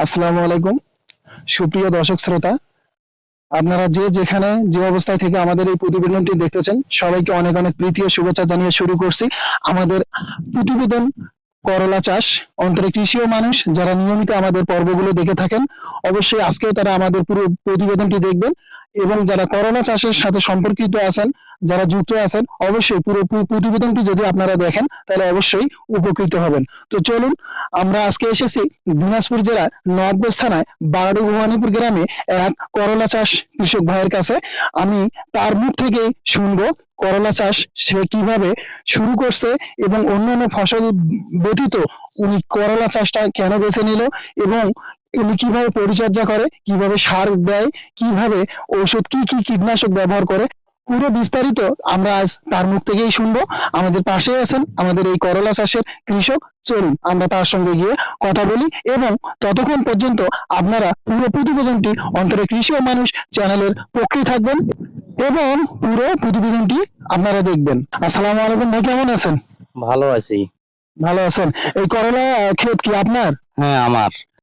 আসসালামু আলাইকুম সুপ্রিয় দর্শক শ্রোতা, আপনারা যে যেখানে যে অবস্থায় থেকে আমাদের এই প্রতিবেদনটি দেখতেছেন সবাইকে অনেক অনেক প্রীতি ও শুভেচ্ছা জানিয়ে শুরু করছি আমাদের প্রতিবেদন। করলা চাষ অন্তরে কৃষি ও মানুষ যারা নিয়মিত আমাদের পর্বগুলো দেখে থাকেন, অবশ্যই আজকেও তারা আমাদের পুরো প্রতিবেদনটি দেখবেন। এবং যারা করলা চাষের সাথে সম্পর্কিত আছেন, যারা যুক্ত আছেন, অবশ্যই পুরো প্রতিবেদনটি যদি আপনারা দেখেন তাহলে অবশ্যই উপকৃত হবেন। তো চলুন, আমরা আজকে এসেছি দিনাজপুর জেলার নবাবগঞ্জ থানায় বাগাড়ি ভবানীপুর গ্রামে এক করলা চাষ কৃষক ভাইয়ের কাছে। আমি তার মুখ থেকে শুনবো করলা চাষ সে কিভাবে শুরু করছে এবং অন্যান্য ফসল ব্যতীত উনি করলা চাষটা কেন বেছে নিল, এবং উনি কিভাবে পরিচর্যা করে, কিভাবে সার দেয়, কিভাবে ঔষধ, কি কি কীটনাশক ব্যবহার করে, পুরো বিস্তারিত আমরা আজ তার মুখ থেকেই শুনবো। আমাদের পাশে আছেন আমাদের এই করলা চাষের কৃষক। চলুন আমরা তার সঙ্গে গিয়ে কথা বলি, এবং ততক্ষণ পর্যন্ত আপনারা পুরো প্রতিবেদনটি অন্তরে কৃষি ও মানুষ চ্যানেলের পক্ষে থাকবেন এবং পুরো প্রতিবেদনটি আপনারা দেখবেন। আসসালামু আলাইকুম ভাই, কেমন আছেন? ভালো আছি। ভালো আছেন? এই করলা ক্ষেত কি আপনার? হ্যাঁ, আমার।